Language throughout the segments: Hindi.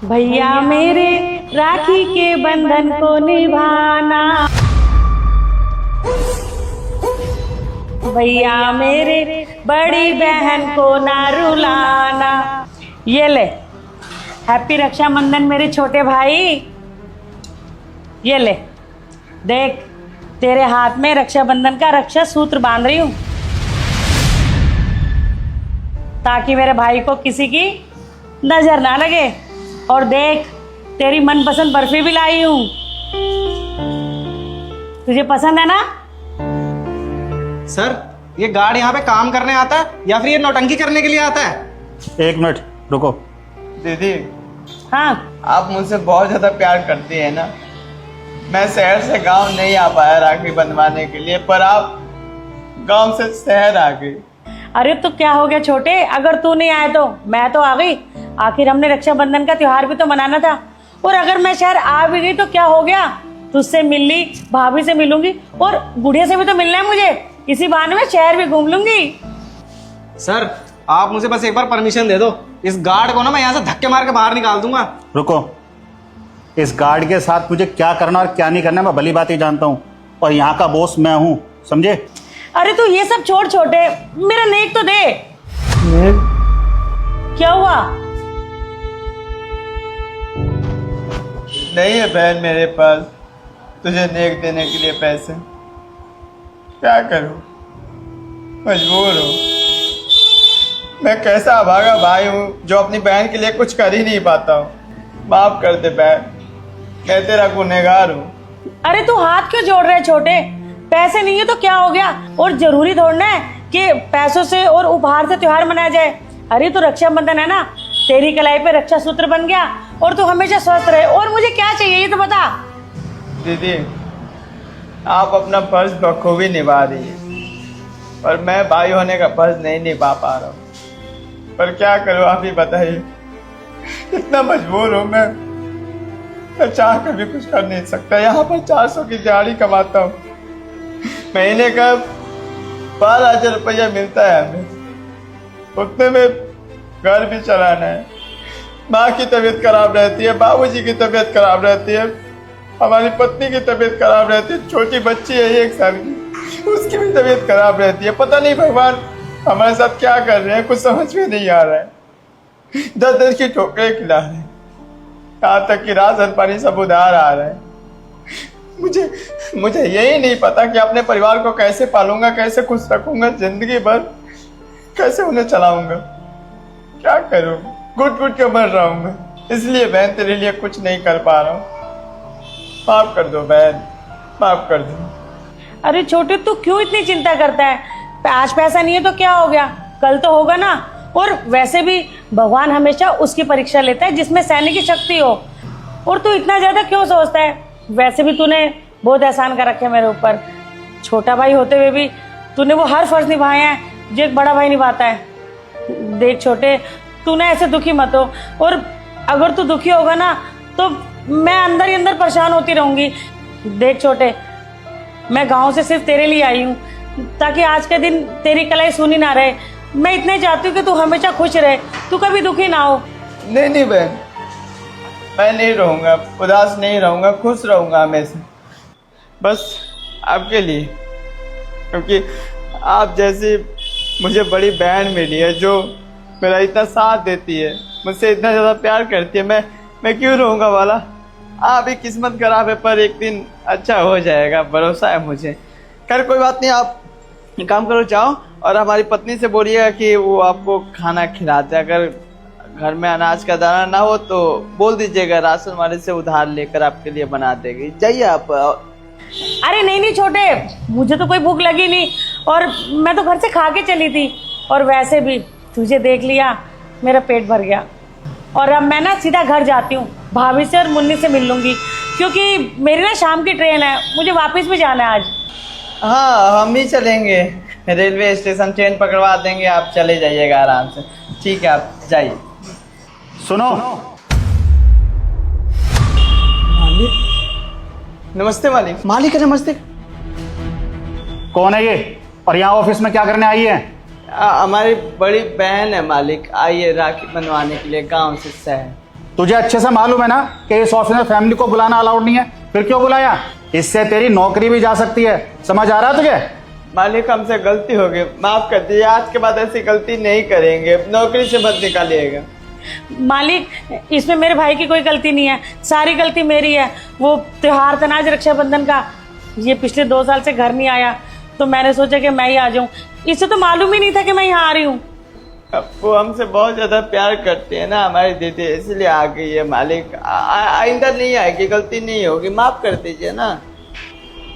भैया मेरे राखी के बंधन को निभाना, भैया मेरे बड़ी बहन को ना रुलाना। ये ले, हैप्पी रक्षाबंधन मेरे छोटे भाई। ये ले, देख तेरे हाथ में रक्षाबंधन का रक्षा सूत्र बांध रही हूँ ताकि मेरे भाई को किसी की नजर ना लगे। और देख तेरी मनपसंद बर्फी भी लाई हूँ, तुझे पसंद है ना? सर, ये गार्ड यहाँ पे काम करने आता है या फिर ये नौटंकी करने के लिए आता है? एक मिनट रुको। दीदी, हाँ, आप मुझसे बहुत ज़्यादा प्यार करती है ना। मैं शहर से गांव नहीं आ पाया राखी बंधवाने के लिए, पर आप गांव से शहर आ गई। अरे तो क्या हो गया छोटे, अगर तू नहीं आया तो मैं तो आ गई। आखिर हमने रक्षाबंधन का त्योहार भी तो मनाना था। और अगर मैं शहर आ भी गई तो क्या हो गया, तुझसे मिल ली, भाभी से मिलूंगी और बुढ़िया से भी तो मिलना है मुझे। इसी बहाने में शहर भी घूम लूंगी। सर, आप मुझे बस एक बार परमिशन दे दो। इस गार्ड को ना मैं यहाँ से धक्के मार के बाहर निकाल दूंगा। रुको, इस गार्ड के साथ मुझे क्या करना और क्या नहीं करना मैं भली बात ही जानता हूँ, और यहाँ का बॉस मैं हूँ, समझे? अरे तू ये सब छोड़ छोटे, मेरा नेक तो दे। क्या हुआ? नहीं है बहन मेरे पास तुझे नेक देने के लिए पैसे। क्या करूं, मजबूर हूं। मैं कैसा अभागा भाई हूं जो अपनी बहन के लिए कुछ कर ही नहीं पाता हूं। माफ कर दे बहन, मैं तेरा गुनहगार हूं। अरे तू हाथ क्यों जोड़ रहे छोटे? पैसे नहीं है तो क्या हो गया? और जरूरी थोड़ा है कि पैसों से और उपहार से त्योहार मनाया जाए। अरे तो रक्षाबंधन है ना, तेरी कलाई पे रक्षा सूत्र बन गया और तू हमेशा स्वस्थ रहे। और मुझे क्या चाहिए ये तो बता। दीदी, आप अपना फर्ज बखूबी निभा रही है, पर मैं भाई होने का फर्ज नहीं निभा पा रहा हूँ। पर क्या करूँ, आप ही बताइए। इतना मजबूर हूँ मैं चाह कर भी कुछ कर नहीं सकता। यहाँ पर 400 की दिहाड़ी कमाता हूँ, महीने का 12,000 रुपया मिलता है हमें। उतने में घर भी चलाना है। माँ की तबीयत खराब रहती है, बाबूजी की तबीयत खराब रहती है, हमारी पत्नी की तबीयत खराब रहती है, छोटी बच्ची है 1 साल की, उसकी भी तबीयत खराब रहती है। पता नहीं भगवान हमारे साथ क्या कर रहे हैं, कुछ समझ में नहीं आ रहा है। 10-10 की ठोकरें खिला रहे हैं, यहाँ तक कि राशन पानी सब उधार आ रहा है। मुझे यही नहीं पता कि अपने परिवार को कैसे पालूंगा, कैसे खुश रखूंगा, जिंदगी भर कैसे उन्हें चलाऊंगा। क्या करूं, घुट घुट के मर रहा हूं मैं। इसलिए बहन तेरे लिए कुछ नहीं कर पा रहा हूं। माफ कर दो बहन, माफ कर दो। अरे छोटे, तू क्यों इतनी चिंता करता है? आज पैसा नहीं है तो क्या हो गया, कल तो होगा ना। और वैसे भी भगवान हमेशा उसकी परीक्षा लेता है जिसमें सहने की शक्ति हो। और तू इतना ज्यादा क्यों सोचता है? वैसे भी तूने बहुत एहसान कर रखे मेरे ऊपर। छोटा भाई होते हुए भी तूने वो हर फर्ज निभाए हैं जो एक बड़ा भाई निभाता है। देख छोटे, तू ना ऐसे दुखी मत हो। और अगर तू दुखी होगा ना तो मैं अंदर ही अंदर परेशान होती रहूंगी। देख छोटे, मैं गांव से सिर्फ तेरे लिए आई हूँ ताकि आज के दिन तेरी कलाई सुनी ना रहे। मैं इतने चाहती हूँ कि तू हमेशा खुश रहे, तू कभी दुखी ना हो। नहीं बहन, मैं नहीं रहूँगा, उदास नहीं रहूँगा, खुश रहूँगा हमेशा, बस आपके लिए। क्योंकि आप जैसी मुझे बड़ी बहन मिली है जो मेरा इतना साथ देती है, मुझसे इतना ज़्यादा प्यार करती है। मैं क्यों रहूँगा वाला। आप ही किस्मत खराब है, पर एक दिन अच्छा हो जाएगा, भरोसा है मुझे। खैर कोई बात नहीं, आप काम करो, जाओ और हमारी पत्नी से बोलिएगा कि वो आपको खाना खिलाते। अगर घर में अनाज का दाना ना हो तो बोल दीजिएगा, राशन वाले से उधार लेकर आपके लिए बना देगी। जाइए आप। अरे नहीं छोटे, मुझे तो कोई भूख लगी नहीं और मैं तो घर से खा के चली थी। और वैसे भी तुझे देख लिया, मेरा पेट भर गया। और अब मैं ना सीधा घर जाती हूँ, भाभी से और मुन्नी से मिल लूँगी क्योंकि मेरी ना शाम की ट्रेन है, मुझे वापस भी जाना है आज। हाँ, हम भी चलेंगे, रेलवे स्टेशन ट्रेन पकड़वा देंगे, आप चले जाइएगा आराम से। ठीक है, आप जाइए। सुनो, नमस्ते मालिक। मालिक नमस्ते। कौन है ये और यहाँ ऑफिस में क्या करने आई है? हमारी बड़ी बहन है मालिक, आइए राखी बनवाने के लिए गांव से शहर। तुझे अच्छे से मालूम है ना कि इस ऑफिस में फैमिली को बुलाना अलाउड नहीं है, फिर क्यों बुलाया? इससे तेरी नौकरी भी जा सकती है, समझ आ रहा है तुझे? मालिक हमसे गलती हो गई, माफ कर दीजिए, आज के बाद ऐसी गलती नहीं करेंगे, नौकरी से मत निकालिएगा। मालिक, इसमें मेरे भाई की कोई गलती नहीं है, सारी गलती मेरी है। वो त्योहार था ना आज रक्षाबंधन का, ये पिछले 2 साल से घर नहीं आया, तो मैंने सोचा कि मैं ही आ जाऊं। इसे तो मालूम ही नहीं था कि मैं यहाँ आ रही हूँ। वो हमसे बहुत ज्यादा प्यार करते हैं ना हमारी दीदी, इसलिए आ गई है मालिक। आइंदा नहीं आएगी, गलती नहीं होगी, माफ कर दीजिए ना।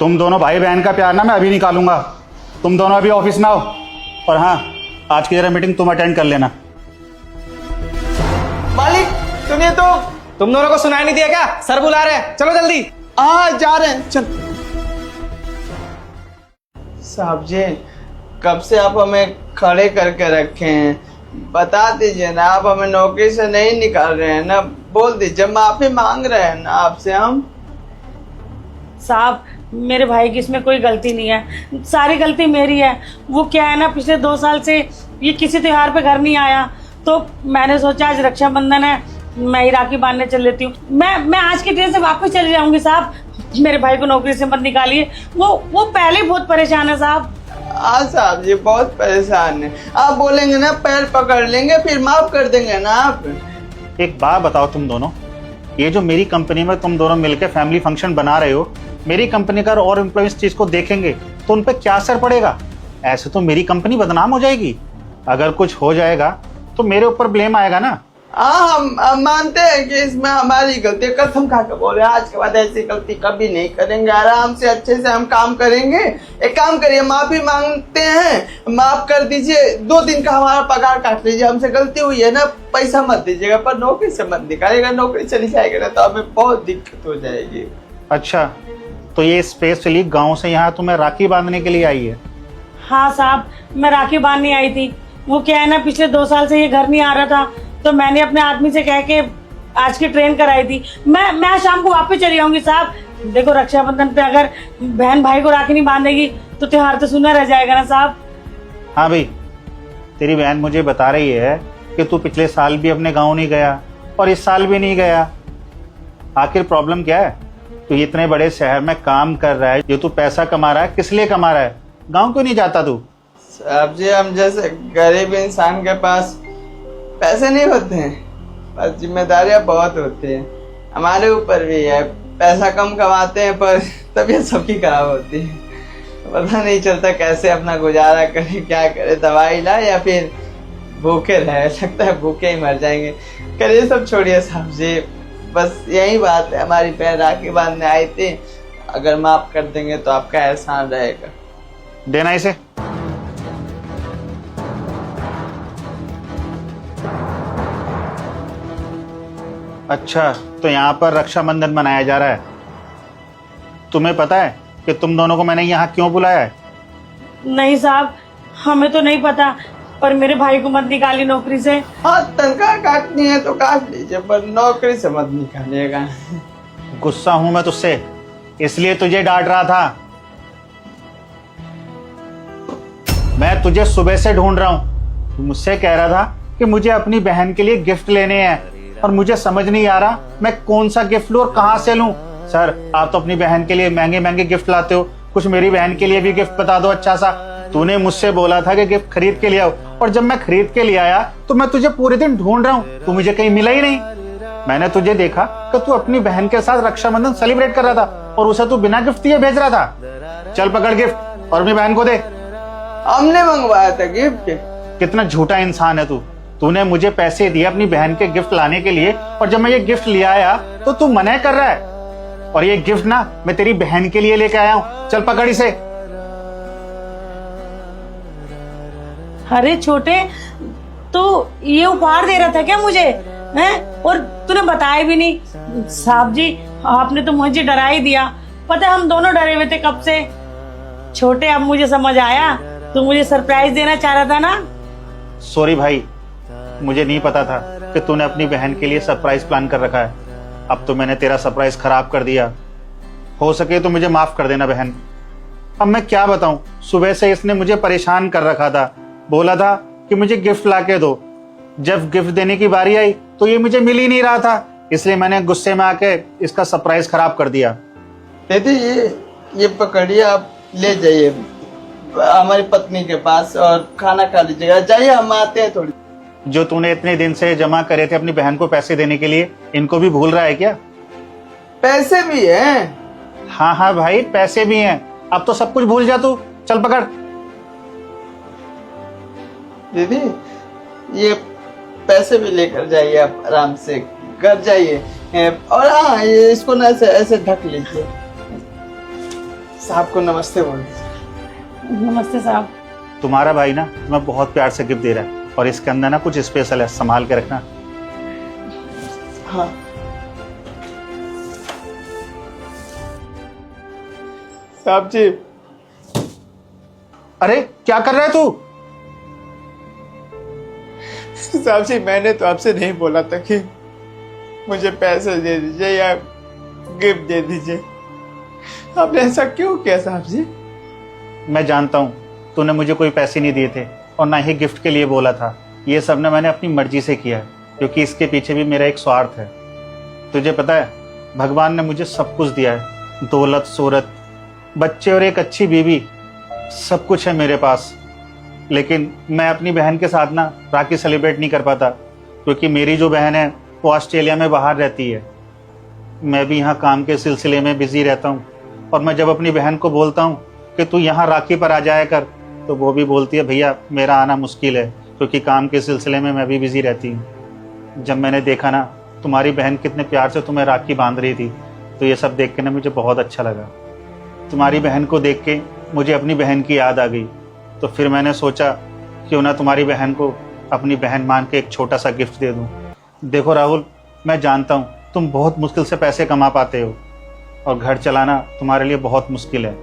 तुम दोनों भाई बहन का प्यार ना मैं अभी निकालूंगा, तुम दोनों अभी ऑफिस में आओ। और हाँ, आज की जरा मीटिंग तुम अटेंड कर लेना। मालिक सुनिए तो। तुम दोनों को सुनाई नहीं दिया क्या? सर बुला रहे हैं, चलो जल्दी। हाँ जा रहे हैं, चल। साहब जी, कब से आप हमें खड़े करके रखे हैं, बता दीजिए ना, आप हमें नौकरी से नहीं निकाल रहे हैं ना, बोल दीजिए, माफी मांग रहे हैं ना आपसे हम। साहब, मेरे भाई की इसमें कोई गलती नहीं है, सारी गलती मेरी है। वो क्या है ना, पिछले 2 साल से ये किसी त्योहार पे घर नहीं आया, तो मैंने सोचा आज रक्षाबंधन है, मैं ही राखी बांधने चल लेती हूँ। मैं आज की ट्रेन से वापस चली जाऊंगी साहब, मेरे भाई को नौकरी से मत निकालिए, वो पहले ही बहुत परेशान है साहब। हाँ साहब जी, बहुत परेशान है, आप बोलेंगे ना पैर पकड़ लेंगे, फिर माफ कर देंगे ना आप। एक बात बताओ तुम दोनों, ये जो मेरी कंपनी में तुम दोनों मिलकर फैमिली फंक्शन बना रहे हो, मेरी कंपनी का और एम्प्लॉय इस चीज को देखेंगे तो उन पर क्या असर पड़ेगा? ऐसे तो मेरी कंपनी बदनाम हो जाएगी। अगर कुछ हो जाएगा तो मेरे ऊपर ब्लेम आएगा ना। हाँ, हम मानते हैं कि इसमें हमारी गलती है, कसम खा के बोले आज के बाद ऐसी गलती कभी नहीं करेंगे, आराम से अच्छे से हम काम करेंगे। एक काम करिए, माफी मांगते हैं, माफ कर दीजिए, 2 दिन का हमारा पगार काट लीजिए, हमसे गलती हुई है ना, पैसा मत दीजिएगा, पर नौकरी से मत निकालिएगा, नौकरी चली जाएगी ना तो हमें बहुत दिक्कत हो जाएगी। अच्छा, तो ये स्पेशली गांव से यहाँ तुम्हें राखी बांधने के लिए आई है? हाँ साहब, मैं राखी बांधने आई थी। वो क्या है ना, पिछले 2 साल से ये घर नहीं आ रहा था, तो मैंने अपने आदमी से कह के आज की ट्रेन कराई थी। मैं आज शाम को वापस चली आऊंगी साहब। देखो, रक्षाबंधन पे अगर बहन भाई को राखी नहीं बांधेगी तो त्योहार तो सूना रह जाएगा ना साहब। हाँ भाई, तेरी बहन मुझे बता रही है कि तू पिछले साल भी अपने गांव नहीं गया और इस साल भी नहीं गया। आखिर प्रॉब्लम क्या है? तू इतने बड़े शहर में काम कर रहा है, जो तू पैसा कमा रहा है किस लिए कमा रहा है? गांव क्यों नहीं जाता तू? साहब जी, हम जैसे गरीब इंसान के पास पैसे नहीं होते हैं, बस जिम्मेदारियां बहुत होती हैं। हमारे ऊपर भी है, पैसा कम कमाते हैं पर तबीयत सबकी खराब होती है, पता नहीं चलता कैसे अपना गुजारा करें, क्या करें, दवाई लाए या फिर भूखे रहे, लगता है भूखे ही मर जाएंगे। करिए सब छोड़िए साहब जी, बस यही बात है, हमारी बहन राखी बांधने आई थी, अगर माफ कर देंगे तो आपका एहसान रहेगा। देना इसे। अच्छा, तो यहाँ पर रक्षाबंधन मनाया जा रहा है। तुम्हें पता है कि तुम दोनों को मैंने यहाँ क्यों बुलाया है? नहीं साहब, हमें तो नहीं पता, पर मेरे भाई को मत निकाली नौकरी से। हाँ, तनख्वाह काटनी है तो काट लीजिए, पर नौकरी से मत निकालिएगा। गुस्सा हूं मैं तुझसे, इसलिए तुझे डांट रहा था। मैं तुझे सुबह से ढूंढ रहा हूं। तू मुझसे कह रहा था कि मुझे अपनी बहन के लिए गिफ्ट लेने हैं और मुझे समझ नहीं आ रहा मैं कौन सा गिफ्ट लूं और कहां से लूं। सर, आप तो अपनी बहन के लिए महंगे महंगे गिफ्ट लाते हो, कुछ मेरी बहन के लिए भी गिफ्ट बता दो अच्छा सा। तूने मुझसे बोला था कि गिफ्ट खरीद के ले आओ, और जब मैं खरीद के ले आया तो मैं तुझे पूरे दिन ढूंढ रहा हूँ, तू मुझे कहीं मिला ही नहीं। मैंने तुझे देखा कि तू अपनी बहन के साथ रक्षाबंधन सेलिब्रेट कर रहा था और उसे तू बिना गिफ्ट दिए भेज रहा था। चल पकड़ गिफ्ट और अपनी बहन को दे। हमने मंगवाया था गिफ्ट। कितना झूठा इंसान है तू। तूने मुझे पैसे दिए अपनी बहन के गिफ्ट लाने के लिए, और जब मैं ये गिफ्ट ले आया तो तू मना कर रहा है। और ये गिफ्ट ना मैं तेरी बहन के लिए लेके आया हूं। चल पकड़ इसे। अरे छोटे, तू ये उपहार दे रहा था क्या मुझे? हैं? और तूने बताया भी नहीं। साहब जी, आपने तो मुझे डरा ही दिया। पता है, हम दोनों डरे हुए थे कब से। छोटे, अब मुझे समझ आया, तू मुझे सरप्राइज देना चाह रहा था ना। सॉरी भाई, मुझे नहीं पता था कि तूने अपनी बहन के लिए सरप्राइज प्लान कर रखा है। अब तो मैंने तेरा सरप्राइज खराब कर दिया। हो सके तो मुझे माफ कर देना बहन। अब मैं क्या बताऊं, सुबह से इसने मुझे परेशान कर रखा था, बोला था कि मुझे गिफ्ट ला के दो, जब गिफ्ट देने की बारी आई तो ये मुझे मिल ही नहीं रहा था, इसलिए मैंने गुस्से में आके इसका सरप्राइज खराब कर दिया। दीदी ये पकड़िए, आप ले जाइए हमारी पत्नी के पास और खाना खा लीजिएगा। जाइए, हम आते हैं थोड़ी। जो तूने इतने दिन से जमा करे थे अपनी बहन को पैसे देने के लिए, इनको भी भूल रहा है क्या? पैसे भी हैं? हाँ हाँ भाई, पैसे भी हैं। अब तो सब कुछ भूल जा तू, चल पकड़। दीदी ये पैसे भी लेकर जाइए, आप आराम से घर जाइए। और हाँ, ये इसको ना ऐसे ऐसे ढक लीजिए। साहब को नमस्ते बोल दीजिए। नमस्ते साहब। तुम्हारा भाई ना तुम्हें बहुत प्यार से गिफ्ट दे रहा है और इसके अंदर ना कुछ स्पेशल है, संभाल के रखना। हाँ साहब जी। अरे क्या कर रहा है तू? साहब जी, मैंने तो आपसे नहीं बोला था कि मुझे पैसे दे दीजिए या गिफ्ट दे दीजिए। आपने ऐसा क्यों किया साहब जी? मैं जानता हूँ तूने मुझे कोई पैसे नहीं दिए थे और ना ही गिफ्ट के लिए बोला था। ये सब ना मैंने अपनी मर्जी से किया है, क्योंकि इसके पीछे भी मेरा एक स्वार्थ है। तुझे पता है, भगवान ने मुझे सब कुछ दिया है, दौलत, शोहरत, बच्चे और एक अच्छी बीवी, सब कुछ है मेरे पास। लेकिन मैं अपनी बहन के साथ ना राखी सेलिब्रेट नहीं कर पाता, क्योंकि मेरी जो बहन है वो ऑस्ट्रेलिया में बाहर रहती है। मैं भी यहाँ काम के सिलसिले में बिजी रहता हूँ, और मैं जब अपनी बहन को बोलता हूँ कि तू यहाँ राखी पर आ जाया कर, तो वो भी बोलती है भैया मेरा आना मुश्किल है, क्योंकि काम के सिलसिले में मैं भी बिजी रहती हूँ। जब मैंने देखा ना तुम्हारी बहन कितने प्यार से तुम्हें राखी बांध रही थी, तो ये सब देख के ना मुझे बहुत अच्छा लगा। तुम्हारी बहन को देख के मुझे अपनी बहन की याद आ गई, तो फिर मैंने सोचा क्यों ना तुम्हारी बहन को अपनी बहन मान के एक छोटा सा गिफ्ट दे दूँ। देखो राहुल, मैं जानता हूँ तुम बहुत मुश्किल से पैसे कमा पाते हो और घर चलाना तुम्हारे लिए बहुत मुश्किल है।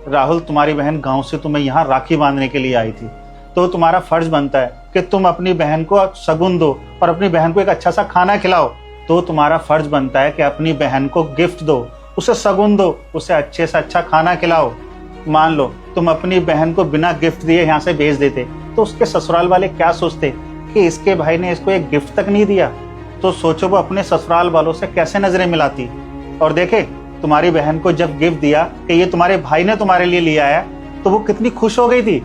राहुल, तुम्हारी बहन गांव से तुम्हें यहाँ राखी बांधने के लिए आई थी, तो तुम्हारा फर्ज बनता है कि तुम अपनी बहन को शगुन दो और अपनी बहन को एक अच्छा सा खाना खिलाओ। तो तुम्हारा फर्ज बनता है कि अपनी बहन को गिफ्ट दो, उसे शगुन दो, उसे अच्छे से अच्छा खाना खिलाओ। मान लो तुम अपनी बहन को बिना गिफ्ट दिए यहाँ से भेज देते, तो उसके ससुराल वाले क्या सोचते कि इसके भाई ने इसको एक गिफ्ट तक नहीं दिया। तो सोचो वो अपने ससुराल वालों से कैसे नजरें मिलाती। और देखे, तुम्हारी बहन को जब गिफ्ट दिया कि ये तुम्हारे भाई ने तुम्हारे लिए लिया है, तो वो कितनी खुश हो गई थी।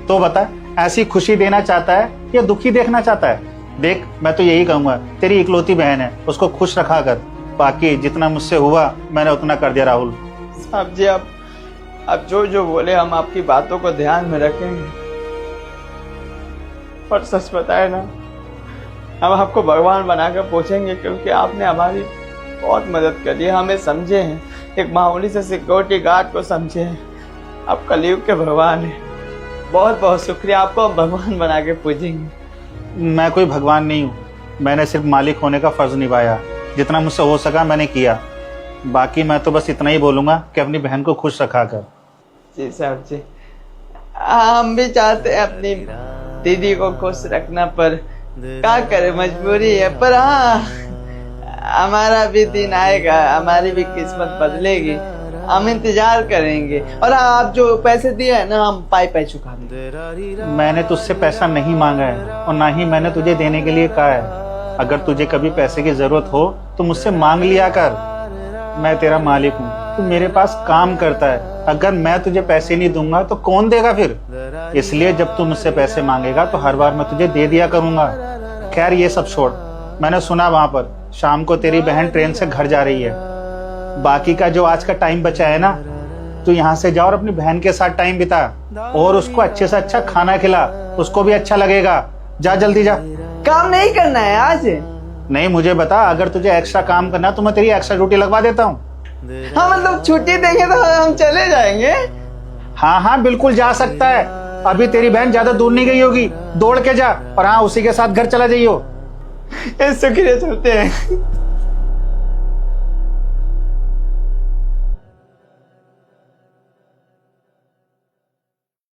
तो बता, ऐसी खुशी देना चाहता है या दुखी देखना चाहता है? देख, मैं तो यही कहूंगा, तेरी इकलौती बहन है, उसको खुश रखा कर। बाकी जितना मुझसे हुआ मैंने उतना कर दिया। राहुल साहब जी, आप जो जो बोले हम आपकी बातों को ध्यान में रखेंगे। पर सच बताए ना, हम आपको भगवान बनाकर पूछेंगे, क्योंकि आपने हमारी बहुत मदद करी है, हमें समझे हैं, एक मामूली से सिक्योरिटी गार्ड को समझे हैं। आप कलयुग के भगवान हैं। बहुत बहुत शुक्रिया, आपको हम भगवान बना के पूजेंगे। मैं कोई भगवान नहीं हूँ, मैंने सिर्फ मालिक होने का फर्ज निभाया। जितना मुझसे हो सका मैंने किया। बाकी मैं तो बस इतना ही बोलूंगा कि अपनी बहन को खुश रखा कर। जी साहब जी, हम भी चाहते हैं अपनी दीदी को खुश रखना, पर क्या करे, मजबूरी है। पर हाँ, हमारा भी दिन आएगा, हमारी भी किस्मत बदलेगी, हम इंतजार करेंगे। और आप जो पैसे दिए है ना, हम पाई पाई चुका देंगे। मैंने तुझसे पैसा नहीं मांगा है और ना ही मैंने तुझे देने के लिए कहा है। अगर तुझे कभी पैसे की जरूरत हो तो मुझसे मांग लिया कर। मैं तेरा मालिक हूँ, तू मेरे पास काम करता है। अगर मैं तुझे पैसे नहीं दूंगा तो कौन देगा फिर? इसलिए जब तू मुझसे पैसे मांगेगा तो हर बार मैं तुझे दे दिया करूंगा। खैर ये सब छोड़, मैंने सुना वहां पर शाम को तेरी बहन ट्रेन से घर जा रही है। बाकी का जो आज का टाइम बचा है ना, तू यहाँ से जा और अपनी बहन के साथ टाइम बिता और उसको अच्छे से अच्छा खाना खिला, उसको भी अच्छा लगेगा। जा जल्दी जा। काम नहीं करना है आज? नहीं, मुझे बता, अगर तुझे एक्स्ट्रा काम करना तो मैं तेरी एक्स्ट्रा ड्यूटी लगवा देता हूँ। हाँ, मतलब छुट्टी देंगे तो हम चले जाएंगे। हाँ हाँ बिल्कुल जा सकता है। अभी तेरी बहन ज्यादा दूर नहीं गई होगी, दौड़ के जा और हाँ उसी के साथ घर चला जाइयो। शुक्रिया, चलते हैं।